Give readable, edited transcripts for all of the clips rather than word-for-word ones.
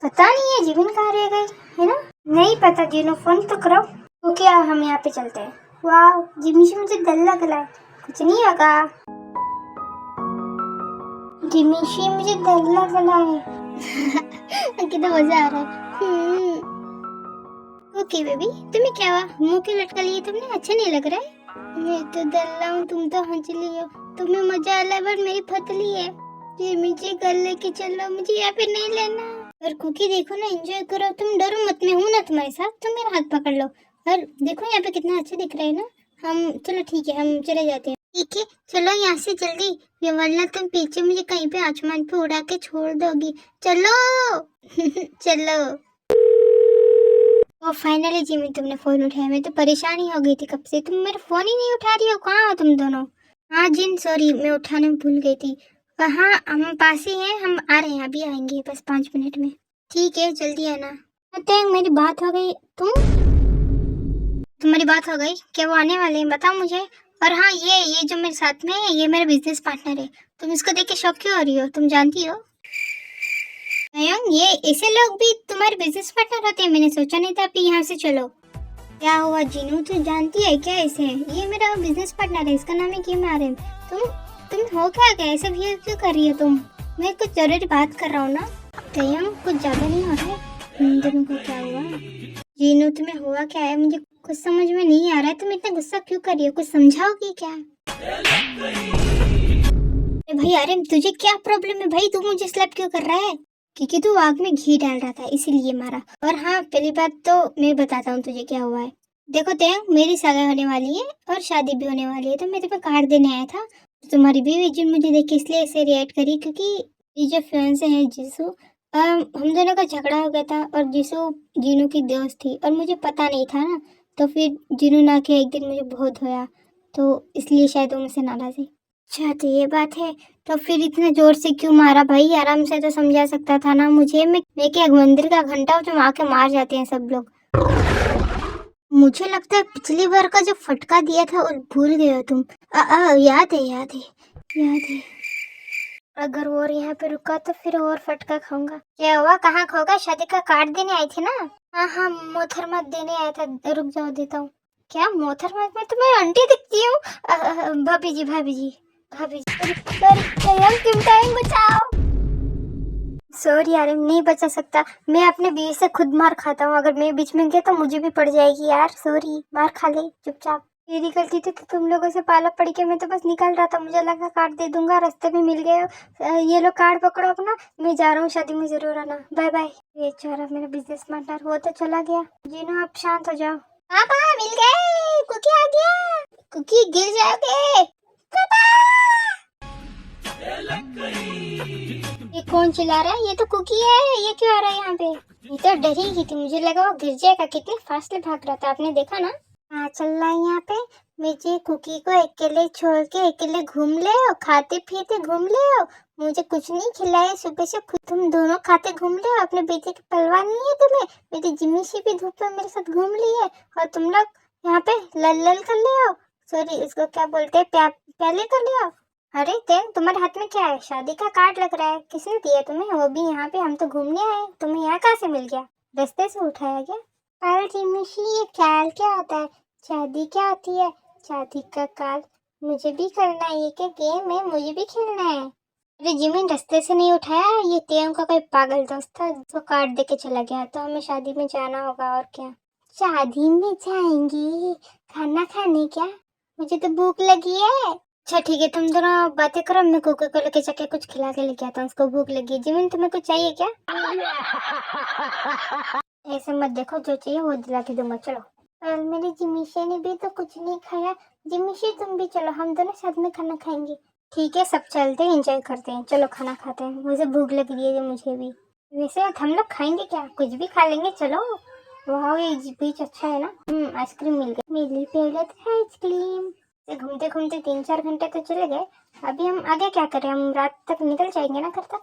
पता नहीं है जीवन कहाँ रह गई है ना। नहीं पता जीनू, फोन तो करो। ओके हम यहाँ पे चलते हैं। वाह जिमी से मुझे डर लग रहा है, कुछ नहीं होगा। जिमी से मुझे डर लग रहा है। कितना मजा आ रहा है। ओके बेबी, तुम्हें क्या हुआ? मुंह क्यों लटका लिए तुमने? अच्छा नहीं लग रहा है। मैं तो डर रहा हूँ, तुम तो हंस ली हो। तुम्हें मजा आ रहा है पर मेरी पतली है। ये मुझे घर लेके चलो, मुझे यहाँ पे नहीं लेना। और कुकी देखो ना, एंजॉय करो, तुम डरो मत, मैं हूँ ना तुम्हारे साथ। तुम मेरा हाथ पकड़ लो और देखो यहाँ पे कितना अच्छा दिख रहा है ना। हम चलो ठीक है, हम चले जाते हैं। ठीक है चलो यहाँ से जल्दी, ये वरना तुम पीछे मुझे कहीं पे आसमान पे उड़ा के छोड़ दोगी। चलो। चलो। ओ फाइनली जिमी तुमने फोन उठाया। मैं तो परेशान ही हो गई थी कब से, तुम मेरा फोन ही नहीं उठा रही हो। कहाँ हो तुम दोनों? हाँ जिन सॉरी, मैं उठाने में भूल गई थी। हाँ हम पास ही हैं, हम आ रहे हैं, अभी आएंगे बस 5 मिनट में। ठीक है जल्दी आना। मेरी बात हो गई, तुम्हारी बात हो गई क्या? वो आने वाले हैं, बताओ मुझे। और हाँ ये जो मेरे साथ में है, ये मेरा बिजनेस पार्टनर है। तुम इसको देख के शॉक क्यों हो रही हो? तुम जानती हो मयंक, ये ऐसे लोग भी तुम्हारे बिजनेस पार्टनर होते हैं? मैंने सोचा नहीं था। अभी यहाँ से चलो। क्या हुआ जीनू, तू जानती है क्या इसे? ये मेरा बिजनेस पार्टनर है, इसका नाम है किम आर्यन। तुम हो क्या ऐसे बिहेव क्यों कर रही हो तुम? मैं कुछ जरूरी बात कर रहा हूँ ना। तयम कुछ ज्यादा नहीं हो रहा है? तुम को क्या हुआ? जीनू तुम्हें हुआ क्या है? मुझे कुछ समझ में नहीं आ रहा है, तुम इतना गुस्सा क्यों कर रही हो? कुछ समझाओगी क्या? भाई आर्यन तुझे क्या प्रॉब्लम है भाई? तू मुझे स्लैप क्यों कर रहा है? क्योंकि तू आग में घी डाल रहा था इसीलिए मारा। और हाँ पहली बात तो मैं बताता हूँ तुझे क्या हुआ है। देखो तेंग, मेरी सगाई होने वाली है और शादी भी होने वाली है, तो मैं तुम्हें कार्ड देने आया था। तुम्हारी बीवी जिन मुझे देख के इसलिए ऐसे रिएक्ट करी क्योंकि ये जो फियांसे है जीसू, हम दोनों का झगड़ा हो गया था और जीसू जीनू की दोस्त थी और मुझे पता नहीं था ना। तो फिर जीनू ना के एक दिन मुझे बहुत होया, तो इसलिए शायद वो मुझसे नाराज है। अच्छा तो ये बात है। तो फिर इतने जोर से क्यों मारा भाई? आराम से तो समझा सकता था ना मुझे। मैं क्या मंदिर का घंटा हूँ जो आके मार जाते हैं सब लोग? मुझे लगता है पिछली बार का जो फटका दिया था वो भूल गए हो तुम। याद है याद है याद है। अगर और यहाँ पे रुका तो फिर और फटका खाऊंगा। क्या हुआ, कहाँ खोगा? शादी का कार्ड देने आई थी ना? हाँ मोहतरमा देने आया था, रुक जाओ देता हूँ। क्या मोहतरमा? मैं तुम्हें आंटी दिखती हूँ? भाभी जी भाभी जी भाभी जी, टाइम बचाओ। सॉरी यार, नहीं बचा सकता। मैं अपने बीवी से खुद मार खाता हूँ, अगर मैं बीच में गया तो मुझे भी पड़ जाएगी यार। सॉरी, मार खा ले चुपचाप। मेरी गलती थी तो तुम लोगों से पाला पड़ के मैं तो बस निकल रहा था, मुझे लगा कार्ड दे दूंगा, रास्ते में मिल गए। ये लो कार्ड पकड़ो अपना, मैं जा रहा हूँ शादी में, जरूर आना, बाय बाय। ये चारा मेरा बिजनेस पार्टनर वो तो चला गया। जीनू आप शांत हो जाओ। पापा मिल गए, कुकी आ गया। कुकी गिर जाओगे पापा। ये कौन चिल्ला रहा है? ये तो कुकी है, ये क्यों आ रहा है यहाँ पे? ये तो डरी ही थी, मुझे लगा वो गिर जाएगा। कितने फास्ट भाग रहा था, आपने देखा ना? हाँ चल रहा है यहाँ पे। मुझे कुकी को अकेले छोड़ के अकेले घूम ले हो, खाते पीते घूम ले हो, मुझे कुछ नहीं खिलाए सुबह से, खुद तुम दोनों खाते घूम ले हो। अपने बेटे की परवाह नहीं है तुम्हें? मेरी जिम्मी से भी धूप में मेरे साथ घूम ली है और तुम लोग यहाँ पे लल लल कर ले हो। सॉरी इसको क्या बोलते हैं, प्याले कर ले हो। अरे तेन तुम्हारे हाथ में क्या है? शादी का कार्ड लग रहा है, किसने दिया तुम्हें? वो भी यहाँ पे, हम तो घूमने आए, तुम्हें यहाँ कहाँ से मिल गया? रास्ते से उठाया गया? अरे जिमिशी ये ख्याल क्या होता है? शादी क्या होती है? शादी का कार्ड मुझे भी करना है, ये क्या गेम है? मुझे भी खेलना है। अरे जिमिन रास्ते से नहीं उठाया, ये तेम का कोई पागल दोस्त था जो कार्ड देके चला गया, तो हमें शादी में जाना होगा और क्या। शादी में जाएंगी खाना खाने क्या? मुझे तो भूख लगी है। अच्छा ठीक है, तुम दोनों बातें करो, मैं कोको को लेके जाके कुछ खिला के लेके आता हूँ, उसको भूख लगी है। जिमिन तुम्हें कुछ चाहिए क्या? ऐसे मत देखो, जो चाहिए वो दिला के दूंगा, चलो। और मेरी जिमीशे ने भी तो कुछ नहीं खाया। जिमीशे तुम भी चलो, हम दोनों साथ में खाना खाएंगे। ठीक है सब चलते हैं, एंजॉय करते हैं, चलो खाना खाते हैं, मुझे भूख लग रही है मुझे भी। वैसे हम लोग खाएंगे क्या? कुछ भी खा लेंगे, चलो। वाह ये बीच अच्छा है ना। आइसक्रीम मिल गई, मेरी फेवरेट आइसक्रीम। घूमते घूमते 3-4 घंटे तो चले गए। अभी हम आगे क्या करें? हम रात तक निकल जाएंगे ना घर तक,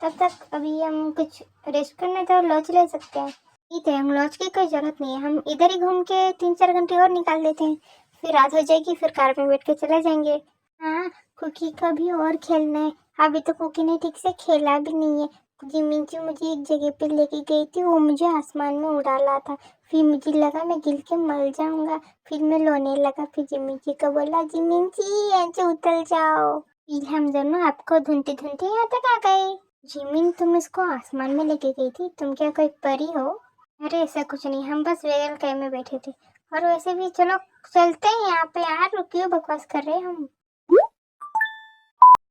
तब तक अभी हम कुछ रेस्ट करने तो लॉज ले सकते हैं। ठीक है, हम लॉज की कोई जरूरत नहीं है, हम इधर ही घूम के 3-4 घंटे और निकाल लेते हैं, फिर रात हो जाएगी, फिर कार में बैठ के चले जाएंगे। हाँ कुकी का भी और खेलना है, अभी तो कुकी ने ठीक से खेला भी नहीं है। जिमिन जी मुझे एक जगह पे लेके गई थी, वो मुझे आसमान में उड़ा रहा था। फिर मुझे लगा मैं गिर के मर जाऊंगा, फिर मैं रोने लगा। फिर जिमिन जी को बोला, जिमिन जी ऐसे उतर जाओ। फिर हम दोनों आपको ढूंढते ढूंढते यहाँ तक आ गए। जिमिन तुम इसको आसमान में लेके गई थी, तुम क्या कोई परी हो? अरे ऐसा कुछ नहीं, हम बस वेगल काय में बैठे थे। और वैसे भी चलो चलते हैं यहाँ पे यार, क्यों बकवास कर रहे हैं हम?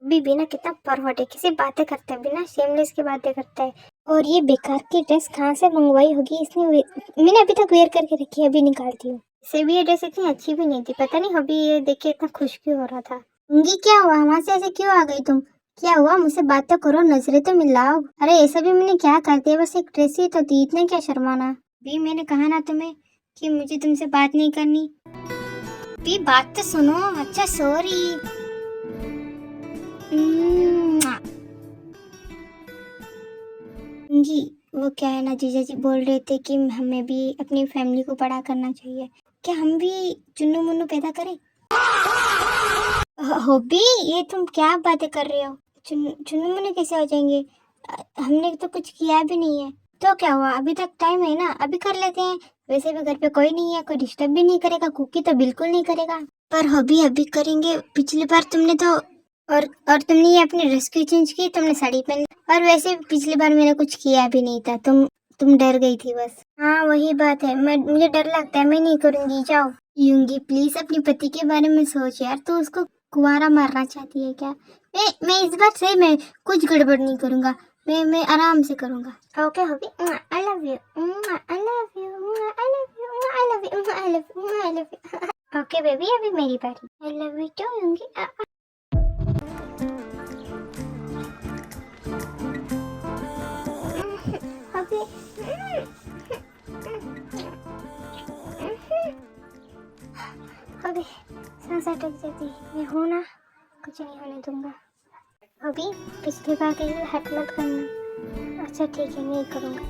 भी बिना कितना परवट है, किसी बातें करते हैं बिना शेमलेस की बातें करता है। और ये बेकार की ड्रेस कहाँ से मंगवाई होगी इसने? मैंने अभी तक वेयर करके रखी है, अभी निकालती हूँ। से भी ये ड्रेस इतनी अच्छी भी नहीं थी, पता नहीं अभी ये देख के इतना खुश क्यों हो रहा था। उंगी क्या हुआ, वहाँ से ऐसे क्यों आ गई तुम? क्या हुआ, मुझसे बात तो करो, नजरें तो मिलाओ। अरे ऐसा भी मैंने क्या कर दिया, बस एक ड्रेस ही तो थी, इतना क्या शर्माना। भी मैंने कहा ना तुम्हें कि मुझे तुमसे बात नहीं करनी। भी बात तो सुनो। अच्छा सॉरी। जी वो क्या है ना, जीजा जी बोल रहे थे कि हमें भी अपनी फैमिली को बड़ा करना चाहिए। क्या हम भी चुन्नू मुन्नू पैदा करें? हॉबी, ये तुम क्या बातें कर रहे हो? चुन्नू मुन्नू कैसे हो जाएंगे? हमने तो कुछ किया भी नहीं है। तो क्या हुआ, अभी तक टाइम है ना, अभी कर लेते हैं। वैसे भी घर पे कोई नहीं है, कोई डिस्टर्ब भी नहीं करेगा, कुकी तो बिल्कुल नहीं करेगा। पर हॉबी अभी करेंगे, पिछली बार तुमने तो और तुमने ये अपनी ड्रेस क्यों चेंज की? तुमने साड़ी पहन, और वैसे भी पिछली बार मैंने कुछ किया भी नहीं था, तुम डर गई थी बस। हाँ वही बात है, मुझे डर लगता है, मैं नहीं करूंगी, जाओ। यूंगी प्लीज अपनी पति के बारे में सोच यार, तू उसको कुंवारा मारना चाहती है क्या? मैं इस बार से मैं कुछ गड़बड़ नहीं करूंगा, मैं आराम से करूंगा। Okay hubby, I love you, I love you, I love you, I love you, I love you, I love you. Okay baby, अभी मेरी बारी। आई लव यू टू यूंगी। अभी सांस अटक जाती, मैं हूँ ना, कुछ नहीं होने दूंगा। अभी पिछली बार के लिए हट मत करना। अच्छा ठीक है, नहीं करूँगा।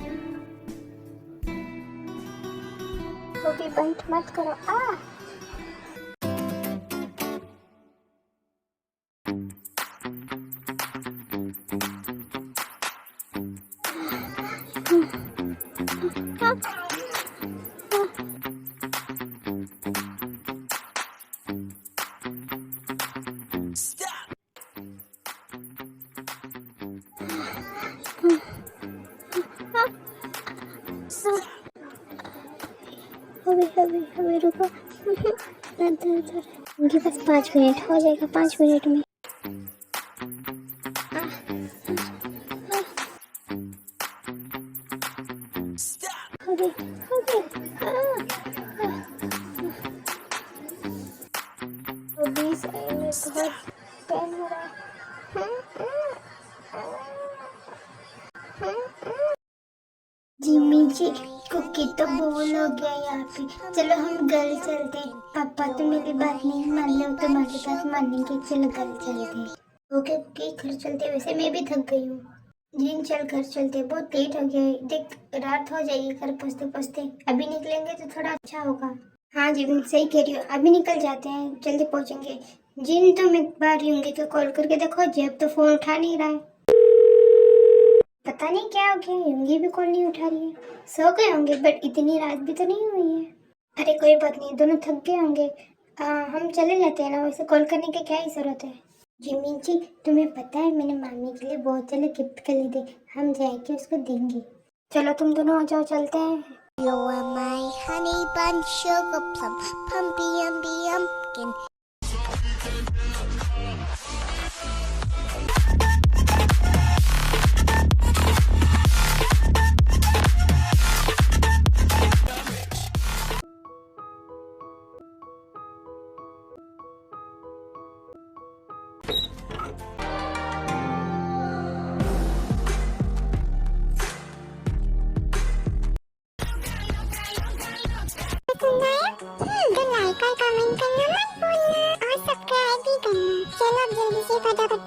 अभी बंद मत करो। अभी रुको। उनके पास 5 मिनट हो जाएगा, 5 मिनट में। अभी बहुत पेन हो रहा है। जिम्मी जी कुकी तो बोल हो गया यहाँ पे, चलो हम घर चलते हैं। पापा तो मेरी बात नहीं मान रहे हो, तुम्हारी बात मानेंगे, चलो घर चलते हैं। ओके कुकी घर चलते, वैसे मैं भी थक गई हूँ। जिन चल घर चलते, बहुत लेट हो गया है, देख रात हो जाएगी घर पहुँचते पहुँचते। अभी निकलेंगे तो थोड़ा अच्छा होगा। हाँ जिमिन सही कह रही हो, अभी निकल जाते हैं, जल्दी पहुँचेंगे। जिन तुम एक बार यूंगी तो कॉल करके देखो, जब तो फोन उठा नहीं रहा है, पता नहीं क्या हो गया, यूंगी भी कॉल नहीं उठा रही है। सो गए होंगे, बट इतनी रात भी तो नहीं हुई है। अरे कोई बात नहीं, दोनों थक गए होंगे। हम चले जाते हैं ना, वैसे कॉल करने की क्या ही जरूरत है। जिमिन जी तुम्हें पता है मैंने मामी के लिए बहुत सारे गिफ्ट खरीदे, हम जाएंगे उसको देंगे। चलो तुम दोनों आ जाओ, चलते हैं। You are my honey bun, sugar plum, pumpy umby umpkin. Like और कमेंट करना मत भूलना, और सब्सक्राइब भी करना। चलो अब जल्दी से फटाफट